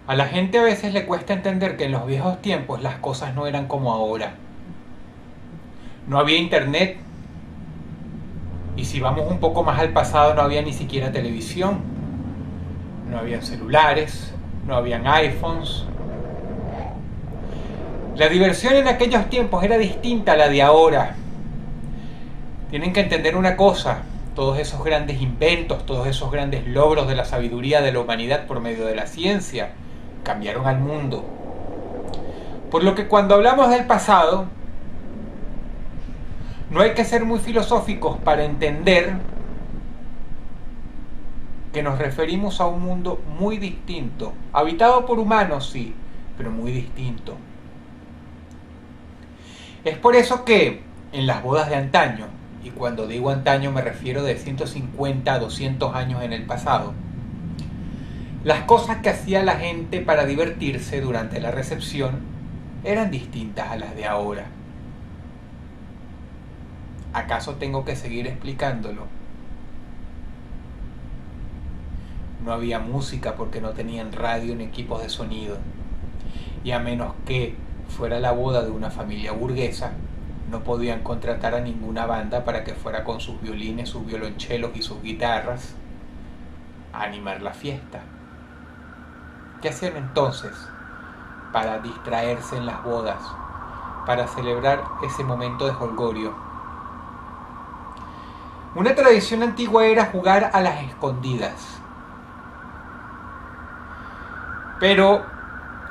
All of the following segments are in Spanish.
A la gente a veces le cuesta entender que en los viejos tiempos las cosas no eran como ahora. No había internet y si vamos un poco más al pasado no había ni siquiera televisión, no habían celulares, no habían iPhones. La diversión en aquellos tiempos era distinta a la de ahora. Tienen que entender una cosa, todos esos grandes inventos, todos esos grandes logros de la sabiduría de la humanidad por medio de la ciencia, cambiaron al mundo. Por lo que cuando hablamos del pasado, no hay que ser muy filosóficos para entender que nos referimos a un mundo muy distinto, habitado por humanos, sí, pero muy distinto. Es por eso que en las bodas de antaño, y cuando digo antaño me refiero de 150 a 200 años en el pasado, las cosas que hacía la gente para divertirse durante la recepción eran distintas a las de ahora. ¿Acaso tengo que seguir explicándolo? No había música porque no tenían radio ni equipos de sonido. Y a menos que fuera la boda de una familia burguesa, no podían contratar a ninguna banda para que fuera con sus violines, sus violonchelos y sus guitarras a animar la fiesta. ¿Qué hacían entonces para distraerse en las bodas, para celebrar ese momento de jolgorio? Una tradición antigua era jugar a las escondidas. Pero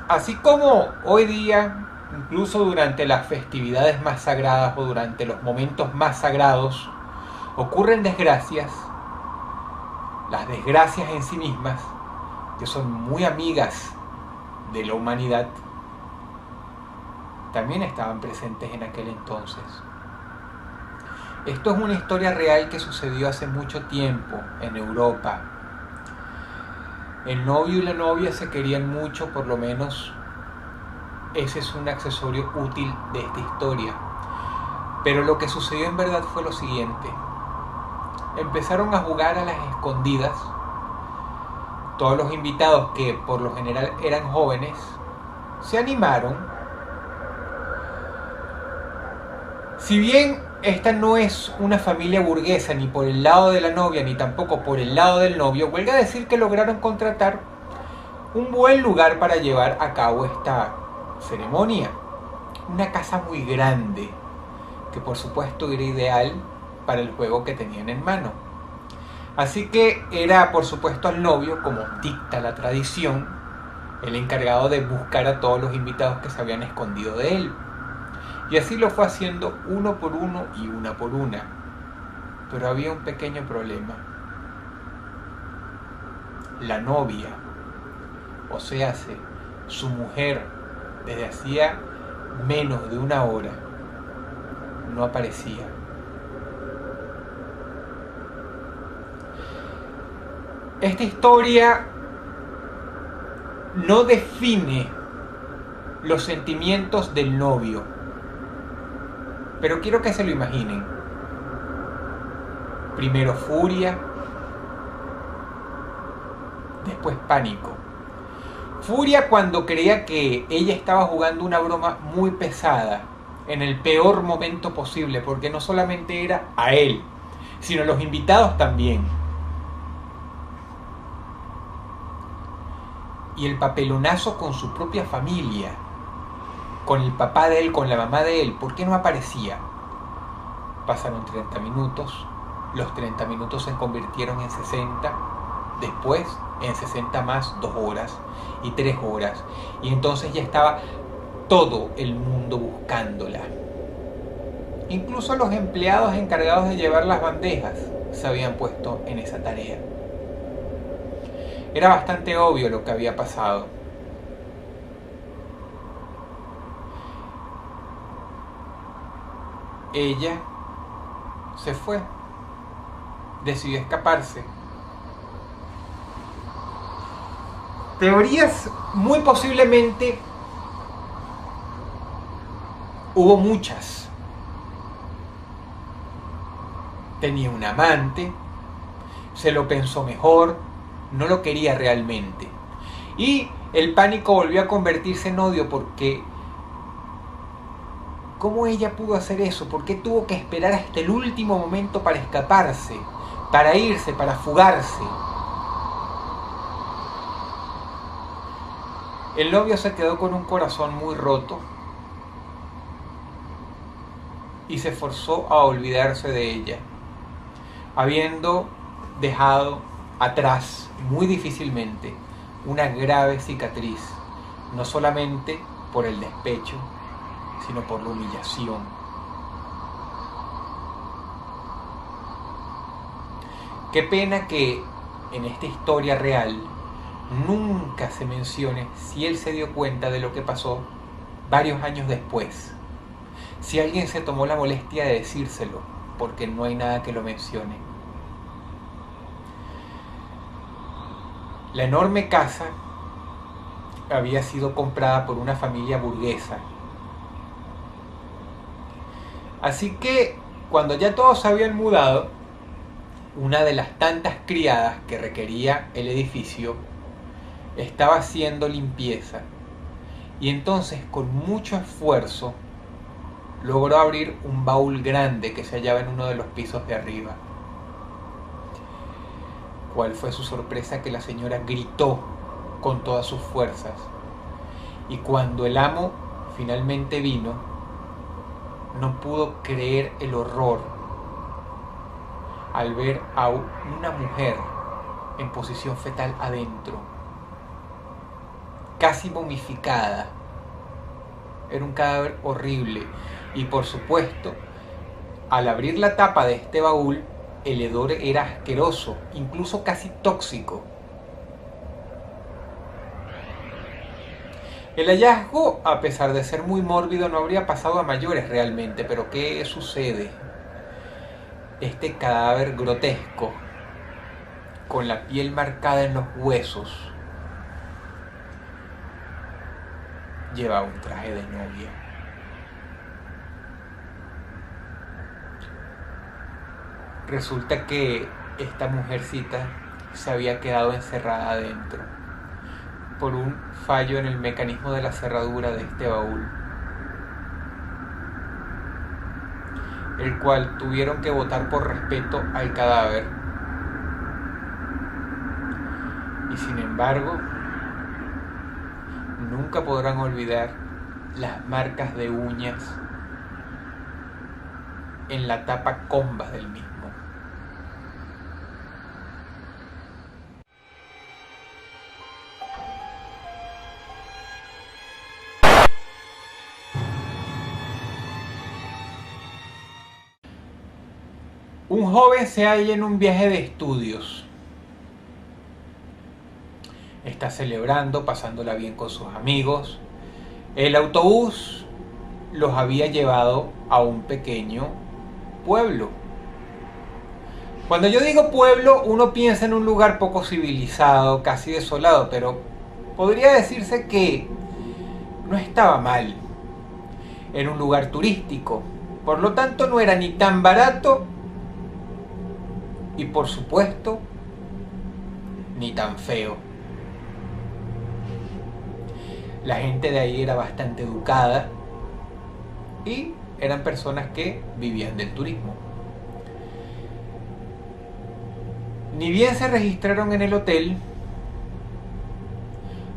así como hoy día, incluso durante las festividades más sagradas o durante los momentos más sagrados, ocurren desgracias, las desgracias en sí mismas, que son muy amigas de la humanidad, también estaban presentes en aquel entonces. Esto es una historia real que sucedió hace mucho tiempo en Europa. El novio y la novia se querían mucho, por lo menos ese es un accesorio útil de esta historia. Pero lo que sucedió en verdad fue lo siguiente. Empezaron a jugar a las escondidas. Todos los invitados, que por lo general eran jóvenes, se animaron. Si bien esta no es una familia burguesa ni por el lado de la novia ni tampoco por el lado del novio, huelga decir que lograron contratar un buen lugar para llevar a cabo esta ceremonia. Una casa muy grande, que por supuesto era ideal para el juego que tenían en mano. Así que era por supuesto al novio, como dicta la tradición, el encargado de buscar a todos los invitados que se habían escondido de él. Y así lo fue haciendo uno por uno y una por una. Pero había un pequeño problema. La novia, o sea, su mujer, desde hacía menos de una hora, no aparecía. Esta historia no define los sentimientos del novio, pero quiero que se lo imaginen. Primero furia, después pánico. Furia cuando creía que ella estaba jugando una broma muy pesada, en el peor momento posible, porque no solamente era a él, sino a los invitados también. Y el papelonazo con su propia familia, con el papá de él, con la mamá de él. ¿Por qué no aparecía? Pasaron 30 minutos, los 30 minutos se convirtieron en 60, después en 60 más 2 horas y 3 horas, y entonces ya estaba todo el mundo buscándola. Incluso los empleados encargados de llevar las bandejas se habían puesto en esa tarea. Era bastante obvio lo que había pasado. Ella se fue, decidió escaparse. Teorías, muy posiblemente hubo muchas. Tenía un amante, se lo pensó mejor, no lo quería realmente. Y el pánico volvió a convertirse en odio porque ¿cómo ella pudo hacer eso? ¿Por qué tuvo que esperar hasta el último momento para escaparse, para irse, para fugarse? El novio se quedó con un corazón muy roto y se forzó a olvidarse de ella, habiendo dejado atrás muy difícilmente una grave cicatriz, no solamente por el despecho, sino por la humillación. Qué pena que en esta historia real nunca se mencione si él se dio cuenta de lo que pasó varios años después. Si alguien se tomó la molestia de decírselo, porque no hay nada que lo mencione. La enorme casa había sido comprada por una familia burguesa. Así que, cuando ya todos se habían mudado, una de las tantas criadas que requería el edificio estaba haciendo limpieza. Y entonces, con mucho esfuerzo, logró abrir un baúl grande que se hallaba en uno de los pisos de arriba. ¿Cuál fue su sorpresa? Que la señora gritó con todas sus fuerzas. Y cuando el amo finalmente vino, no pudo creer el horror al ver a una mujer en posición fetal adentro, casi momificada. Era un cadáver horrible. Y por supuesto, al abrir la tapa de este baúl, el hedor era asqueroso, incluso casi tóxico. El hallazgo, a pesar de ser muy mórbido, no habría pasado a mayores realmente, pero ¿qué sucede? Este cadáver grotesco, con la piel marcada en los huesos, lleva un traje de novia. Resulta que esta mujercita se había quedado encerrada adentro por un fallo en el mecanismo de la cerradura de este baúl, el cual tuvieron que botar por respeto al cadáver. Y sin embargo, nunca podrán olvidar las marcas de uñas en la tapa combas del mismo. Un joven se halla en un viaje de estudios. Está celebrando, pasándola bien con sus amigos. El autobús los había llevado a un pequeño pueblo. Cuando yo digo pueblo, uno piensa en un lugar poco civilizado, casi desolado, pero podría decirse que no estaba mal. Era un lugar turístico, por lo tanto no era ni tan barato y por supuesto ni tan feo. La gente de ahí era bastante educada y eran personas que vivían del turismo. Ni bien se registraron en el hotel,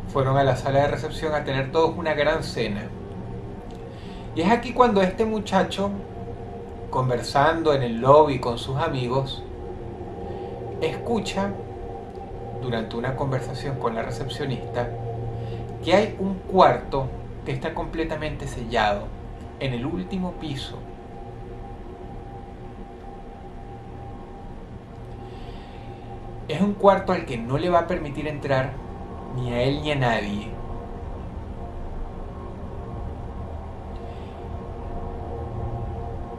fueron a la sala de recepción a tener todos una gran cena. Y es aquí cuando este muchacho, conversando en el lobby con sus amigos, escucha, durante una conversación con la recepcionista, que hay un cuarto que está completamente sellado en el último piso. Es un cuarto al que no le va a permitir entrar ni a él ni a nadie.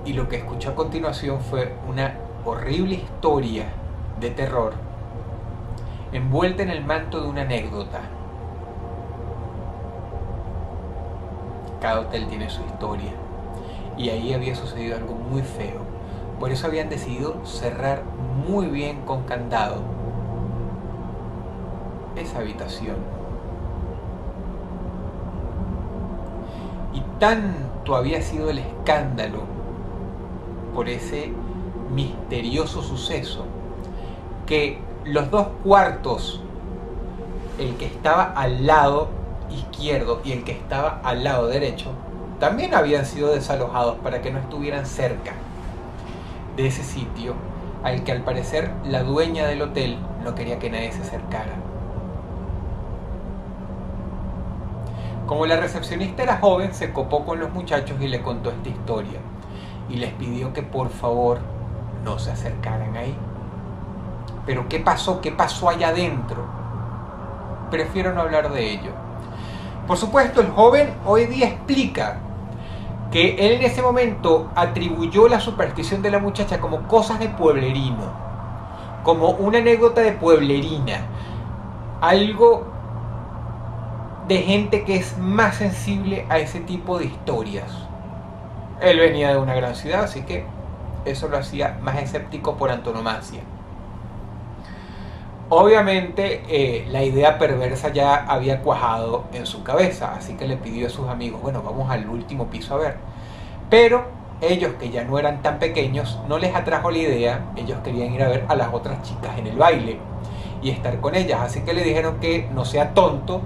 Y lo que escuchó a continuación fue una horrible historia de terror envuelta en el manto de una anécdota. Cada hotel tiene su historia y ahí había sucedido algo muy feo. Por eso habían decidido cerrar muy bien con candado esa habitación. Y tanto había sido el escándalo por ese misterioso suceso que los dos cuartos, el que estaba al lado izquierdo y el que estaba al lado derecho, también habían sido desalojados para que no estuvieran cerca de ese sitio al que al parecer la dueña del hotel no quería que nadie se acercara. Como la recepcionista era joven, se copó con los muchachos y le contó esta historia y les pidió que por favor no se acercaran ahí. Pero ¿qué pasó? ¿Qué pasó allá adentro? Prefiero no hablar de ello. Por supuesto, el joven hoy día explica que él en ese momento atribuyó la superstición de la muchacha como cosas de pueblerino, como una anécdota de pueblerina, algo de gente que es más sensible a ese tipo de historias. Él venía de una gran ciudad, así que eso lo hacía más escéptico por antonomasia. Obviamente la idea perversa ya había cuajado en su cabeza, así que le pidió a sus amigos, bueno, vamos al último piso a ver. Pero ellos, que ya no eran tan pequeños, no les atrajo la idea. Ellos querían ir a ver a las otras chicas en el baile y estar con ellas, así que le dijeron que no sea tonto,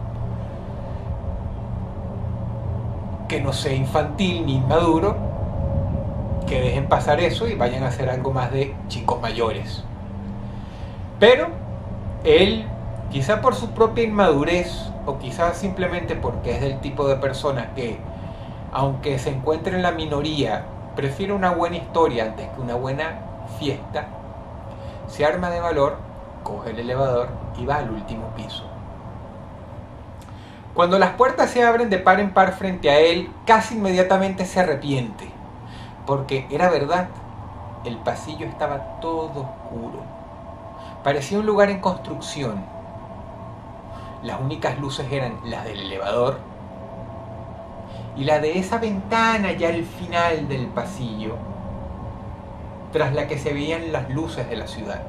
que no sea infantil ni inmaduro, que dejen pasar eso y vayan a hacer algo más de chicos mayores. Pero él, quizá por su propia inmadurez o quizá simplemente porque es del tipo de persona que, aunque se encuentre en la minoría, prefiere una buena historia antes que una buena fiesta, se arma de valor, coge el elevador y va al último piso. Cuando las puertas se abren de par en par frente a él, casi inmediatamente se arrepiente, porque era verdad, el pasillo estaba todo oscuro. Parecía un lugar en construcción. Las únicas luces eran las del elevador y la de esa ventana ya al final del pasillo, tras la que se veían las luces de la ciudad.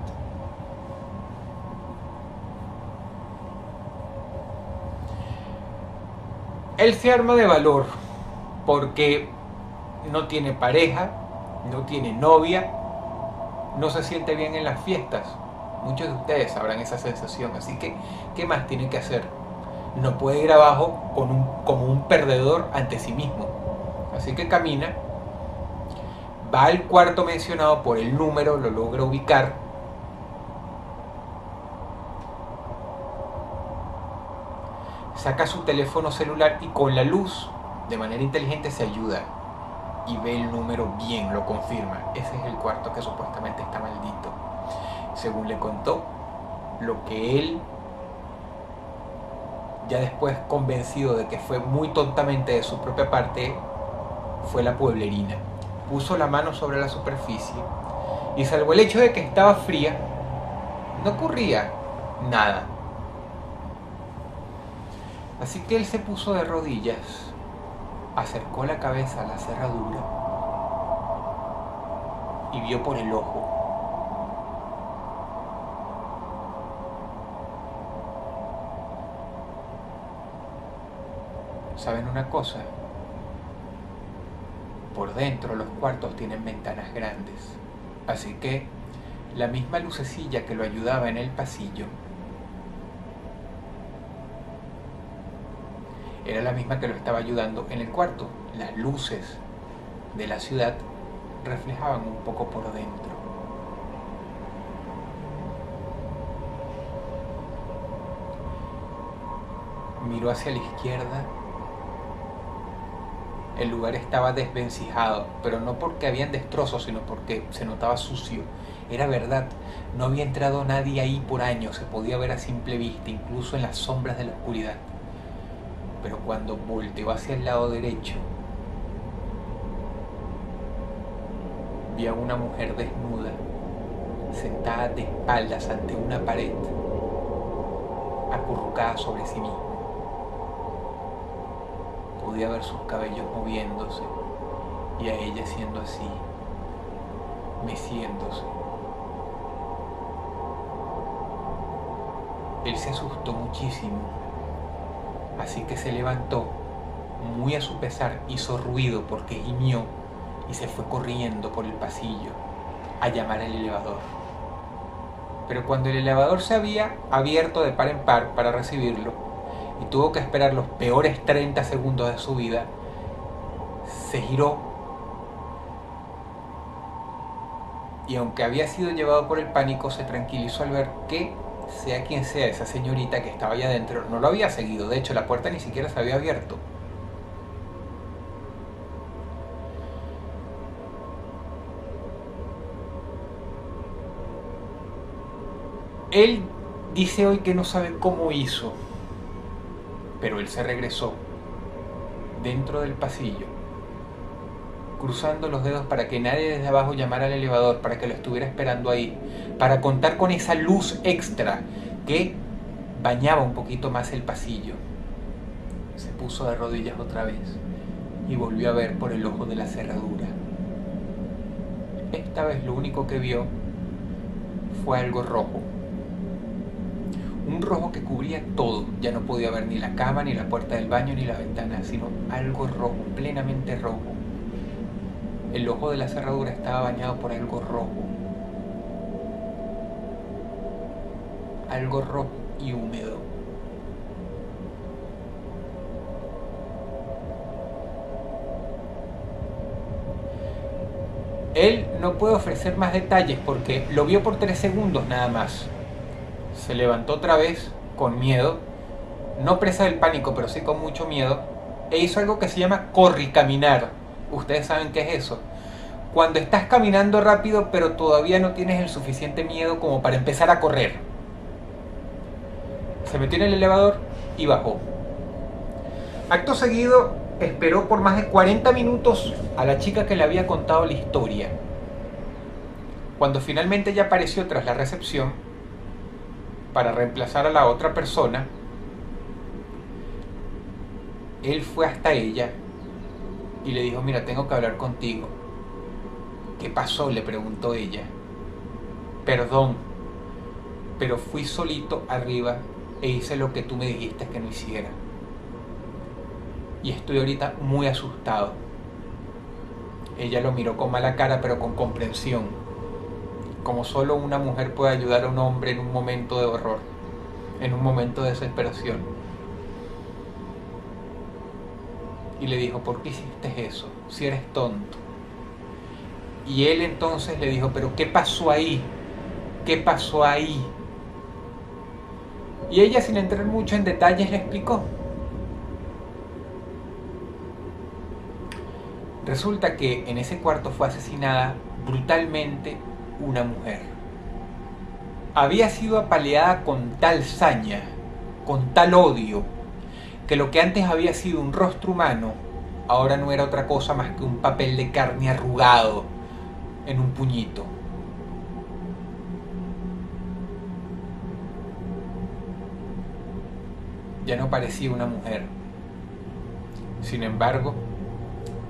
Él se arma de valor porque no tiene pareja, no tiene novia, no se siente bien en las fiestas. Muchos de ustedes sabrán esa sensación, así que ¿qué más tiene que hacer? No puede ir abajo como un perdedor ante sí mismo. Así que camina, va al cuarto mencionado por el número, lo logra ubicar, saca su teléfono celular y con la luz, de manera inteligente, se ayuda y ve el número bien, lo confirma. Ese es el cuarto que supuestamente está maldito. Según le contó, lo que él, ya después convencido de que fue muy tontamente de su propia parte, fue la pueblerina. Puso la mano sobre la superficie y, salvo el hecho de que estaba fría, no ocurría nada. Así que él se puso de rodillas, acercó la cabeza a la cerradura y vio por el ojo. ¿Saben una cosa? Por dentro los cuartos tienen ventanas grandes, así que la misma lucecilla que lo ayudaba en el pasillo era la misma que lo estaba ayudando en el cuarto. Las luces de la ciudad reflejaban un poco por dentro. Miró hacia la izquierda El lugar estaba desvencijado, pero no porque habían destrozos, sino porque se notaba sucio. Era verdad, no había entrado nadie ahí por años, se podía ver a simple vista, incluso en las sombras de la oscuridad. Pero cuando volteó hacia el lado derecho, vi a una mujer desnuda, sentada de espaldas ante una pared, acurrucada sobre sí misma. Podía ver sus cabellos moviéndose y a ella haciendo así, meciéndose. Él se asustó muchísimo, así que se levantó, muy a su pesar, hizo ruido porque gimió y se fue corriendo por el pasillo a llamar al elevador. Pero cuando el elevador se había abierto de par en par para recibirlo y tuvo que esperar los peores 30 segundos de su vida, se giró y aunque había sido llevado por el pánico, se tranquilizó al ver que, sea quien sea esa señorita que estaba allá adentro, no lo había seguido. De hecho, la puerta ni siquiera se había abierto. Él dice hoy que no sabe cómo hizo, pero él se regresó dentro del pasillo, cruzando los dedos para que nadie desde abajo llamara al elevador, para que lo estuviera esperando ahí, para contar con esa luz extra que bañaba un poquito más el pasillo. Se puso de rodillas otra vez y volvió a ver por el ojo de la cerradura. Esta vez lo único que vio fue algo rojo. Un rojo que cubría todo. Ya no podía ver ni la cama, ni la puerta del baño, ni la ventana, sino algo rojo, plenamente rojo. El ojo de la cerradura estaba bañado por algo rojo. Algo rojo y húmedo. Él no puede ofrecer más detalles porque lo vio por 3 segundos nada más. Se levantó otra vez con miedo, no presa del pánico, pero sí con mucho miedo, e hizo algo que se llama corricaminar. Ustedes saben qué es eso. Cuando estás caminando rápido, pero todavía no tienes el suficiente miedo como para empezar a correr. Se metió en el elevador y bajó. Acto seguido, esperó por más de 40 minutos a la chica que le había contado la historia. Cuando finalmente ella apareció tras la recepción, para reemplazar a la otra persona, él fue hasta ella y le dijo: mira, tengo que hablar contigo. ¿Qué pasó?, le preguntó ella. Perdón, pero fui solito arriba e hice lo que tú me dijiste que no hiciera. Y estoy ahorita muy asustado. Ella lo miró con mala cara, pero con comprensión, como solo una mujer puede ayudar a un hombre en un momento de horror, en un momento de desesperación. Y le dijo: ¿por qué hiciste eso? Si eres tonto. Y él entonces le dijo: ¿pero qué pasó ahí? ¿Qué pasó ahí? Y ella, sin entrar mucho en detalles, le explicó. Resulta que en ese cuarto fue asesinada brutalmente una mujer. Había sido apaleada con tal saña, con tal odio, que lo que antes había sido un rostro humano, ahora no era otra cosa más que un papel de carne arrugado en un puñito. Ya no parecía una mujer. Sin embargo,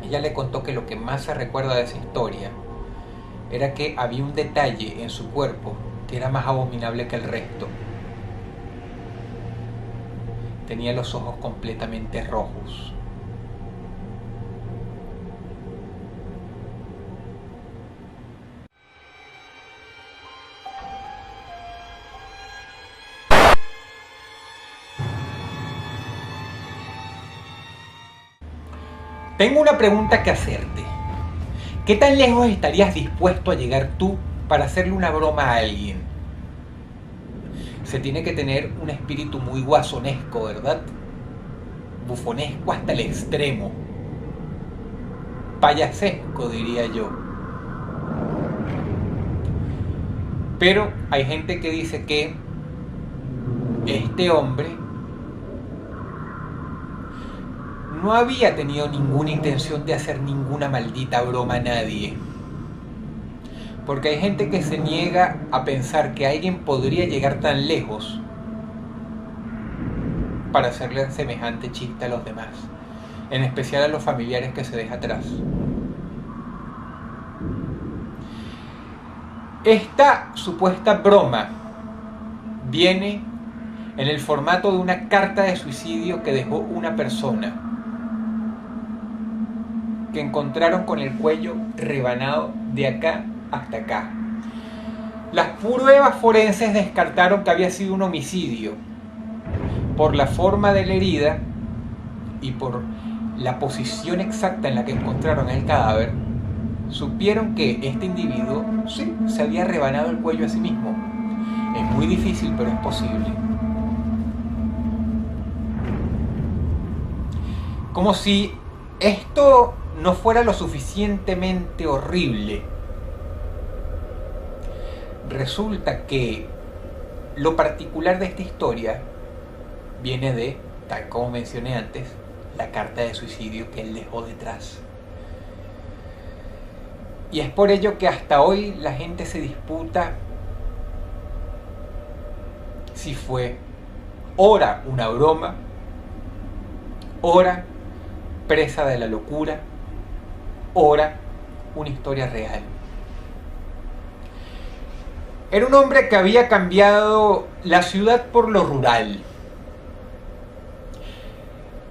ella le contó que lo que más se recuerda de esa historia era que había un detalle en su cuerpo que era más abominable que el resto. Tenía los ojos completamente rojos. Tengo una pregunta que hacerte. ¿Qué tan lejos estarías dispuesto a llegar tú para hacerle una broma a alguien? Se tiene que tener un espíritu muy guasonesco, ¿verdad? Bufonesco hasta el extremo. payasesco, diría yo. Pero hay gente que dice que este hombre no había tenido ninguna intención de hacer ninguna maldita broma a nadie. Porque hay gente que se niega a pensar que alguien podría llegar tan lejos para hacerle semejante chiste a los demás, en especial a los familiares que se deja atrás. Esta supuesta broma viene en el formato de una carta de suicidio que dejó una persona que encontraron con el cuello rebanado de acá hasta acá. Las pruebas forenses descartaron que había sido un homicidio por la forma de la herida y por la posición exacta en la que encontraron el cadáver. Supieron que este individuo sí se había rebanado el cuello a sí mismo. Es muy difícil, pero es posible. Como si esto no fuera lo suficientemente horrible, resulta que lo particular de esta historia viene de, tal como mencioné antes, la carta de suicidio que él dejó detrás. Y es por ello que hasta hoy la gente se disputa si fue ora una broma, ora presa de la locura, ora una historia real. Era un hombre que había cambiado la ciudad por lo rural.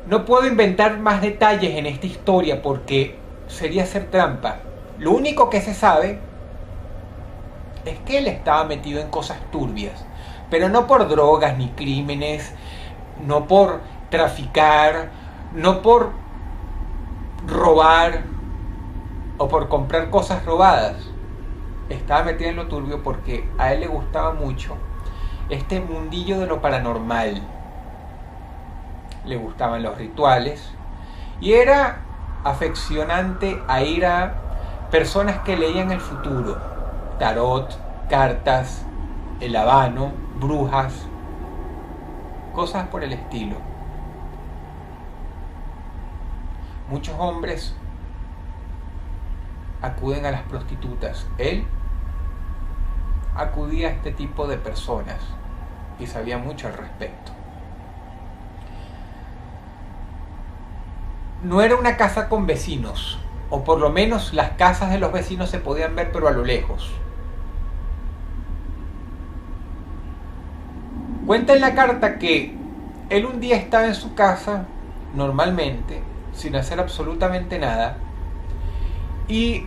No puedo inventar más detalles en esta historia porque sería hacer trampa. Lo único que se sabe es que él estaba metido en cosas turbias, pero no por drogas ni crímenes, no por traficar, no por robar o por comprar cosas robadas. Estaba metido en lo turbio porque a él le gustaba mucho este mundillo de lo paranormal. Le gustaban los rituales y era aficionante a ir a personas que leían el futuro, tarot, cartas, el habano, brujas, cosas por el estilo. Muchos hombres acuden a las prostitutas. Él acudía a este tipo de personas y sabía mucho al respecto. No era una casa con vecinos, o por lo menos las casas de los vecinos se podían ver, pero a lo lejos. Cuenta en la carta que él un día estaba en su casa, normalmente, sin hacer absolutamente nada, y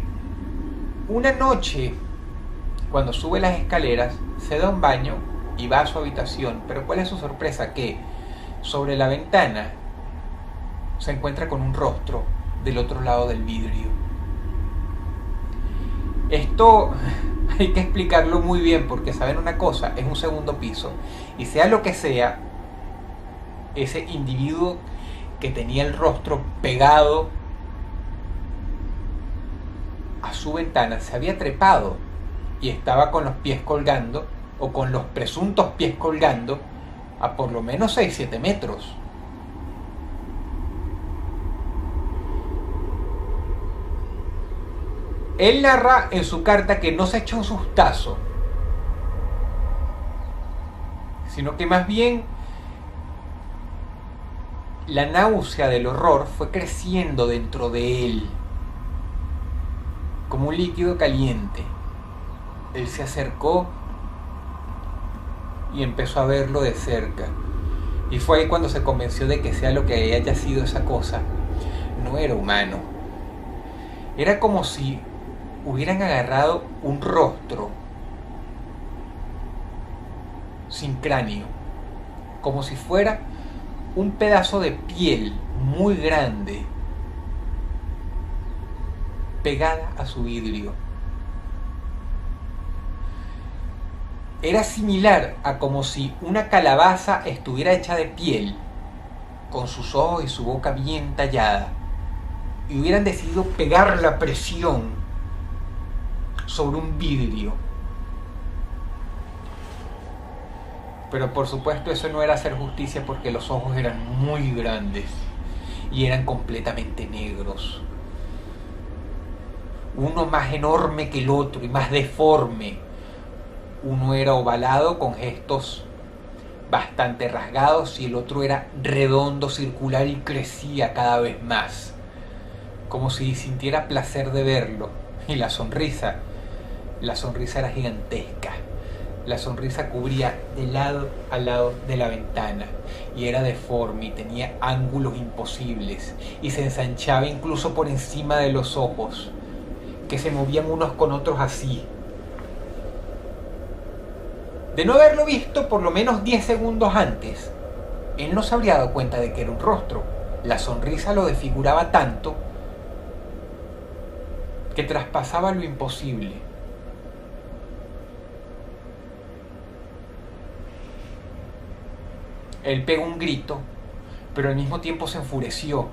una noche, cuando sube las escaleras, se da un baño y va a su habitación. Pero ¿cuál es su sorpresa? Que sobre la ventana se encuentra con un rostro del otro lado del vidrio. Esto hay que explicarlo muy bien porque, ¿saben una cosa? Es un segundo piso. Y sea lo que sea, ese individuo que tenía el rostro pegado a su ventana se había trepado y estaba con los pies colgando, o con los presuntos pies colgando, a por lo menos 6-7 metros. Él narra en su carta que no se echó un sustazo, sino que más bien la náusea del horror fue creciendo dentro de él, como un líquido caliente. Él se acercó y empezó a verlo de cerca. Y fue ahí cuando se convenció de que sea lo que haya sido esa cosa, no era humano. Era como si hubieran agarrado un rostro sin cráneo, como si fuera un pedazo de piel muy grande pegada a su vidrio. Era similar a como si una calabaza estuviera hecha de piel, con sus ojos y su boca bien tallada. y hubieran decidido pegar la presión sobre un vidrio. Pero por supuesto eso no era hacer justicia, porque los ojos eran muy grandes y eran completamente negros. Uno más enorme que el otro y más deforme. Uno era ovalado con gestos bastante rasgados y el otro era redondo, circular y crecía cada vez más, como si sintiera placer de verlo. Y la sonrisa era gigantesca. La sonrisa cubría de lado a lado de la ventana y era deforme y tenía ángulos imposibles y se ensanchaba incluso por encima de los ojos, que se movían unos con otros así. De no haberlo visto por lo menos 10 segundos antes, él no se habría dado cuenta de que era un rostro. La sonrisa lo desfiguraba tanto que traspasaba lo imposible. Él pegó un grito, pero al mismo tiempo se enfureció.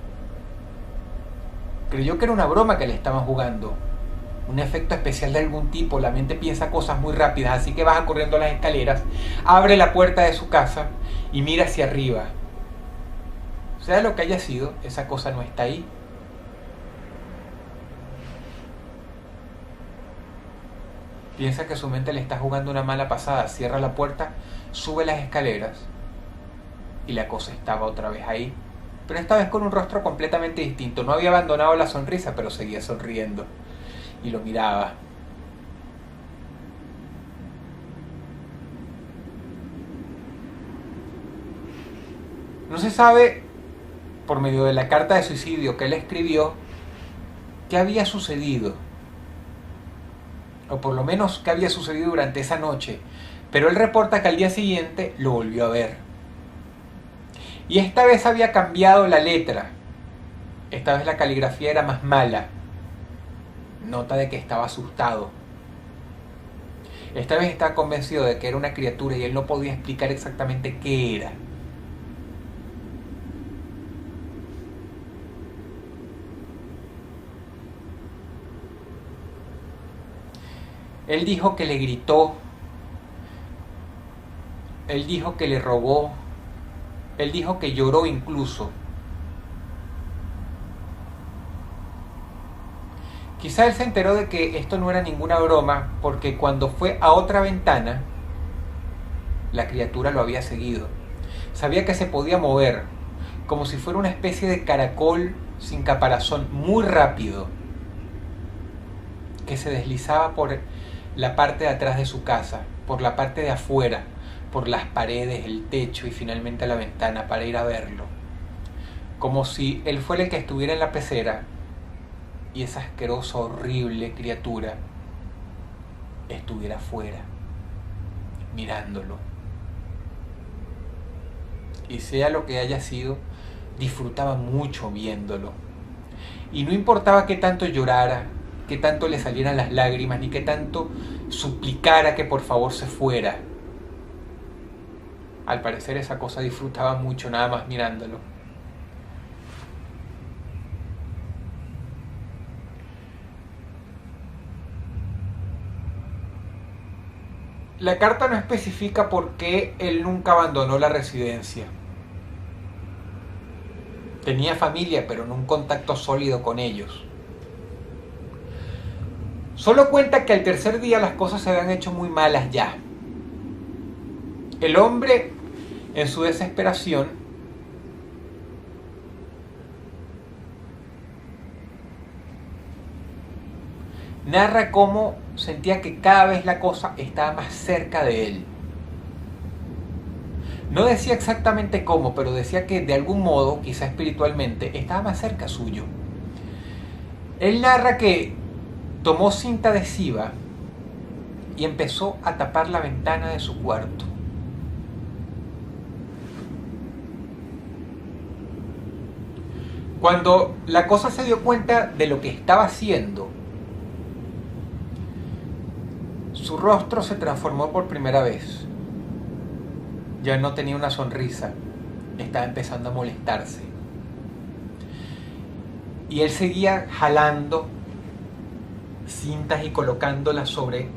Creyó que era una broma que le estaban jugando, un efecto especial de algún tipo. La mente piensa cosas muy rápidas, así que baja corriendo las escaleras, abre la puerta de su casa y mira hacia arriba. Sea lo que haya sido, esa cosa no está ahí. Piensa que su mente le está jugando una mala pasada, cierra la puerta, sube las escaleras y la cosa estaba otra vez ahí, pero esta vez con un rostro completamente distinto. No había abandonado la sonrisa, pero seguía sonriendo y lo miraba. No se sabe, por medio de la carta de suicidio que él escribió, qué había sucedido, o por lo menos qué había sucedido durante esa noche, pero él reporta que al día siguiente lo volvió a ver. Y esta vez había cambiado la letra. Esta vez la caligrafía era más mala. Nota de que estaba asustado. Esta vez estaba convencido de que era una criatura y él no podía explicar exactamente qué era. Él dijo que le gritó. Él dijo que le robó. Él dijo que lloró incluso. Quizá él se enteró de que esto no era ninguna broma, porque cuando fue a otra ventana, la criatura lo había seguido. Sabía que se podía mover, como si fuera una especie de caracol sin caparazón, muy rápido, que se deslizaba por la parte de atrás de su casa, por la parte de afuera, por las paredes, el techo y finalmente la ventana para ir a verlo. Como si él fuera el que estuviera en la pecera y esa asquerosa, horrible criatura estuviera afuera, mirándolo. Y sea lo que haya sido, disfrutaba mucho viéndolo. Y no importaba qué tanto llorara, qué tanto le salieran las lágrimas, ni qué tanto suplicara que por favor se fuera. Al parecer esa cosa disfrutaba mucho nada más mirándolo. La carta no especifica por qué él nunca abandonó la residencia. Tenía familia, pero no un contacto sólido con ellos. Solo cuenta que al tercer día las cosas se habían hecho muy malas ya. El hombre, en su desesperación, narra cómo sentía que cada vez la cosa estaba más cerca de él. No decía exactamente cómo, pero decía que de algún modo, quizá espiritualmente, estaba más cerca suyo. Él narra que tomó cinta adhesiva y empezó a tapar la ventana de su cuarto. Cuando la cosa se dio cuenta de lo que estaba haciendo, su rostro se transformó por primera vez. Ya no tenía una sonrisa, estaba empezando a molestarse. Y él seguía jalando cintas y colocándolas sobre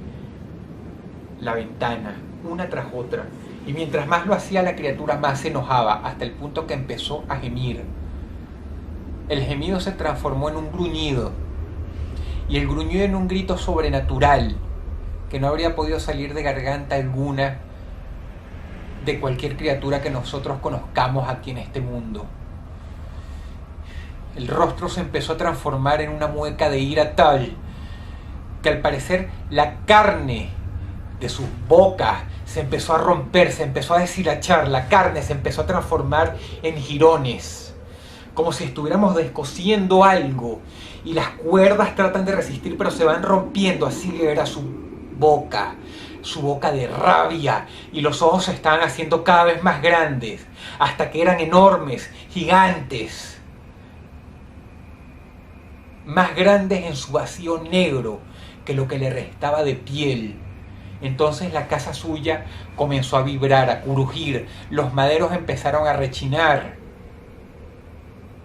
la ventana, una tras otra. Y mientras más lo hacía, la criatura más se enojaba, hasta el punto que empezó a gemir. El gemido se transformó en un gruñido, y el gruñido en un grito sobrenatural, que no habría podido salir de garganta alguna de cualquier criatura que nosotros conozcamos aquí en este mundo. El rostro se empezó a transformar en una mueca de ira tal que al parecer la carne de sus bocas se empezó a romper, se empezó a deshilachar, la carne se empezó a transformar en jirones, como si estuviéramos descosiendo algo y las cuerdas tratan de resistir pero se van rompiendo. Así era su boca de rabia, y los ojos se estaban haciendo cada vez más grandes hasta que eran enormes, gigantes, más grandes en su vacío negro que lo que le restaba de piel. Entonces la casa suya comenzó a vibrar, a crujir, los maderos empezaron a rechinar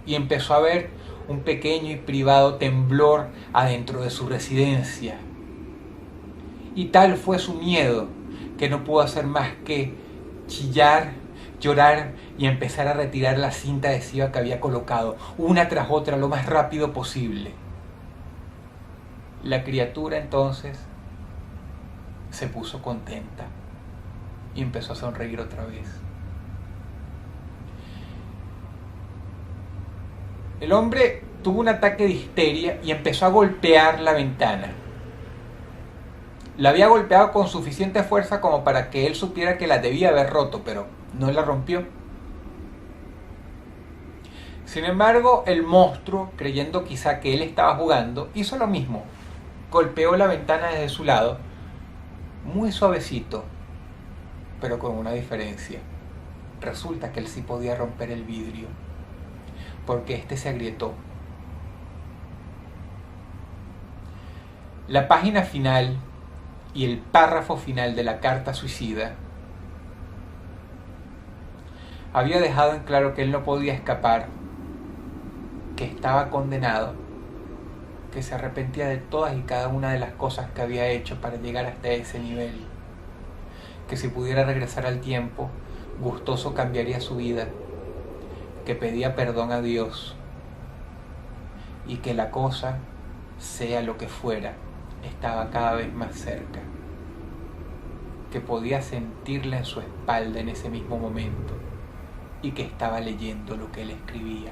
y empezó a haber un pequeño y privado temblor adentro de su residencia. Y tal fue su miedo que no pudo hacer más que chillar, llorar y empezar a retirar la cinta adhesiva que había colocado, una tras otra, lo más rápido posible. La criatura entonces se puso contenta y empezó a sonreír otra vez. El hombre tuvo un ataque de histeria y empezó a golpear la ventana. La había golpeado con suficiente fuerza como para que él supiera que la debía haber roto, pero no la rompió. Sin embargo, el monstruo, creyendo quizá que él estaba jugando, hizo lo mismo. Golpeó la ventana desde su lado, muy suavecito, pero con una diferencia. Resulta que él sí podía romper el vidrio, porque este se agrietó. La página final y el párrafo final de la carta suicida había dejado en claro que él no podía escapar, que estaba condenado, que se arrepentía de todas y cada una de las cosas que había hecho para llegar hasta ese nivel, que si pudiera regresar al tiempo, gustoso cambiaría su vida, que pedía perdón a Dios y que la cosa, sea lo que fuera, estaba cada vez más cerca, que podía sentirla en su espalda en ese mismo momento y que estaba leyendo lo que él escribía.